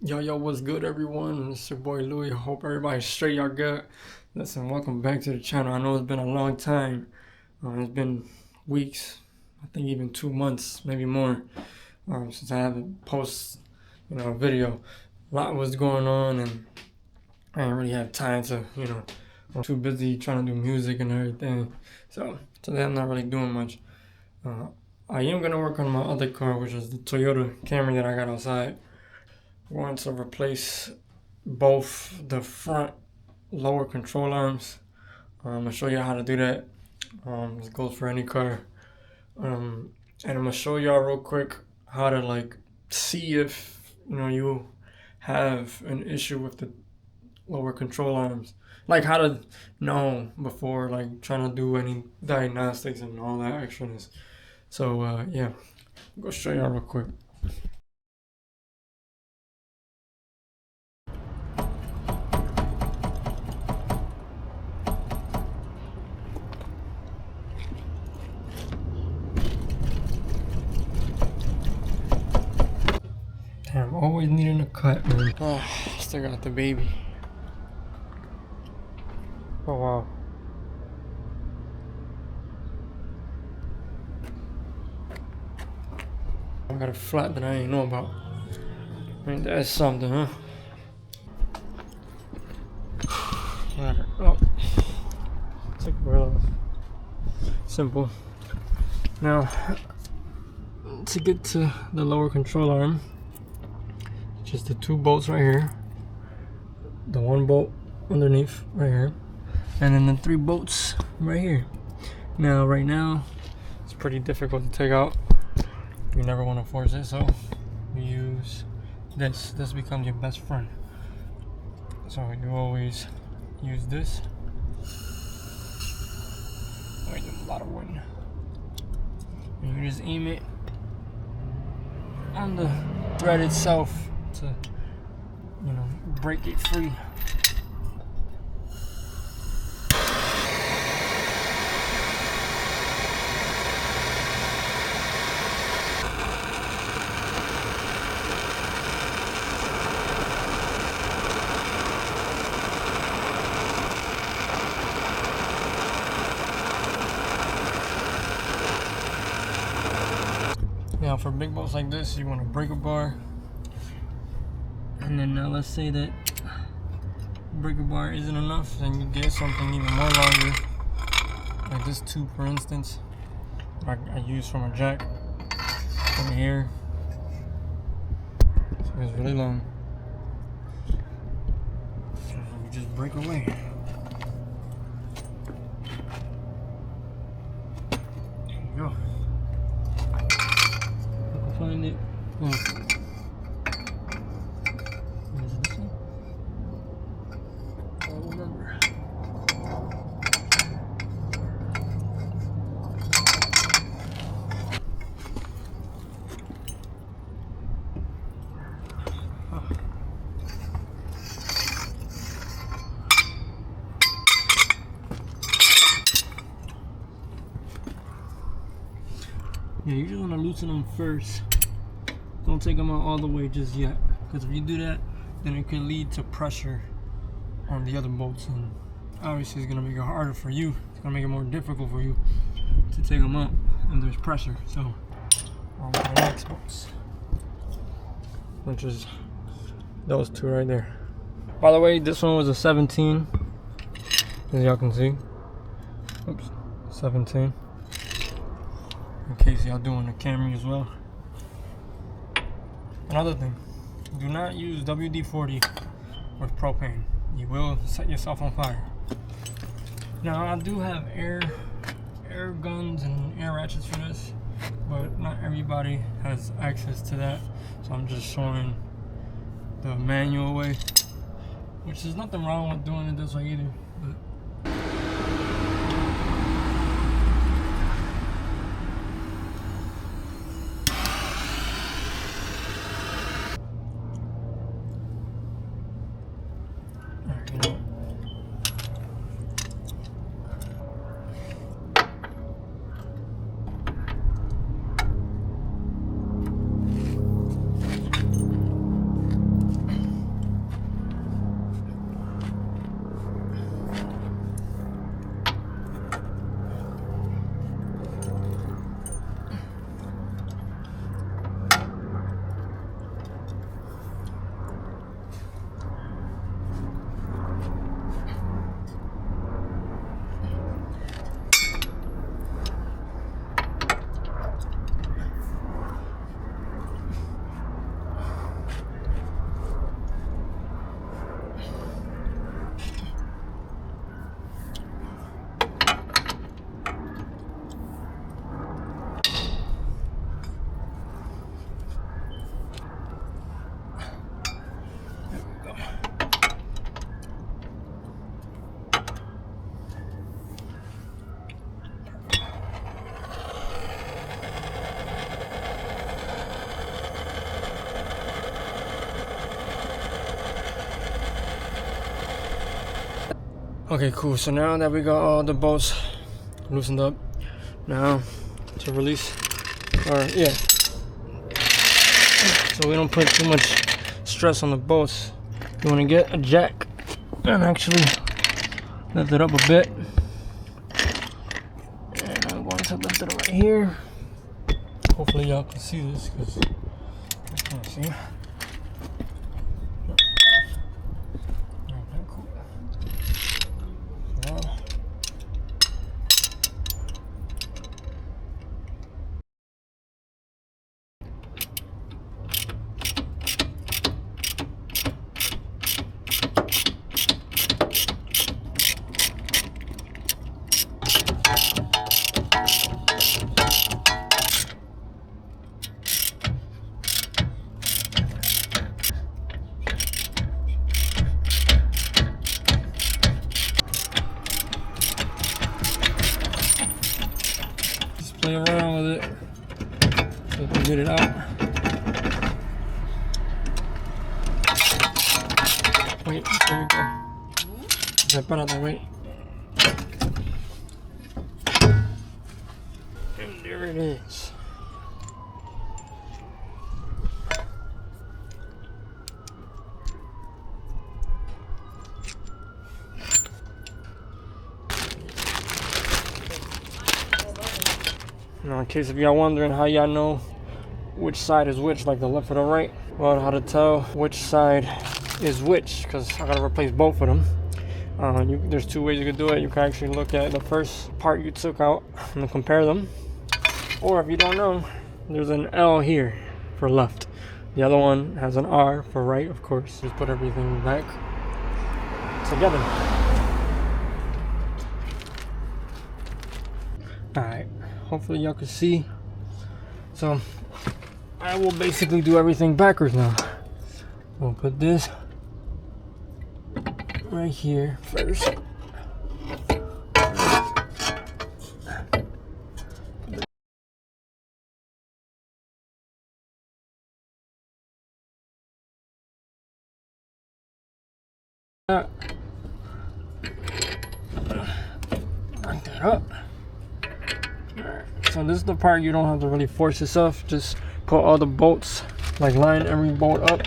Yo, what's good, everyone? It's your boy Louis. Hope everybody's straight, y'all good. Listen, welcome back to the channel. I know it's been a long time. It's been weeks, I think even 2 months, maybe more, since I haven't posted, a video. A lot was going on, and I didn't really have time to, I'm too busy trying to do music and everything. So today I'm not really doing much. I am gonna work on my other car, which is the Toyota Camry that I got outside. I want to replace both the front lower control arms. I'm gonna show you how to do that. This goes for any car. And I'm gonna show y'all real quick how to see if you have an issue with the lower control arms. Like how to know before trying to do any diagnostics and all that extraness. So yeah, I'll go show y'all real quick. Damn, always needing a cut, man. Still got the baby. Oh wow. I got a flat that I ain't know about. Ain't that something, huh? Oh, took it real off. Simple. Now, to get to the lower control arm, just the two bolts right here, the one bolt underneath right here, and then the three bolts right here. Now, right now, it's pretty difficult to take out. You never want to force it, so you use this. This becomes your best friend. So you always use this. Oh, there's a lot of wind. And you just aim it on the thread itself to, break it free. Now for big bolts like this, you want to break a bar, and then now let's say that breaker bar isn't enough, then you get something even more longer, like this tube, for instance. I use from a jack from here, so it's really long. So you just break away. There you go. Find it. Oh. Is it this one? I don't remember. Oh. Yeah, you just want to loosen them first. Don't take them out all the way just yet, because if you do that, then it could lead to pressure on the other bolts, and obviously it's going to make it harder for you. It's going to make it more difficult for you to take them out, and there's pressure. So on to the next bolts, which is those two right there. By the way, this one was a 17, as y'all can see. Oops, 17. In case y'all doing a Camry as well. Another thing, do not use WD-40 with propane. You will set yourself on fire. Now I do have air guns and air ratchets for this, but not everybody has access to that. So I'm just showing the manual way, which is nothing wrong with doing it this way either. But Okay, cool. So now that we got all the bolts loosened up, now to release, or yeah, so we don't put too much stress on the bolts, you want to get a jack and actually lift it up a bit. And I'm going to lift it right here. Hopefully y'all can see this because I can't see. Okay, cool. So, play around with it so we can get it out. Wait, there you go. Espérate, wait. And there it is. Now, in case if y'all wondering how y'all know which side is which, like the left or the right, well, how to tell which side is which, because I gotta replace both of them. There's two ways you can do it. You can actually look at the first part you took out and compare them, or if you don't know, there's an L here for left. The other one has an R for right, of course. Just put everything back together. Alright, hopefully y'all can see. So I will basically do everything backwards now. We'll put this right here first. Lock that up. Alright, so this is the part you don't have to really force yourself. Just put all the bolts, like line every bolt up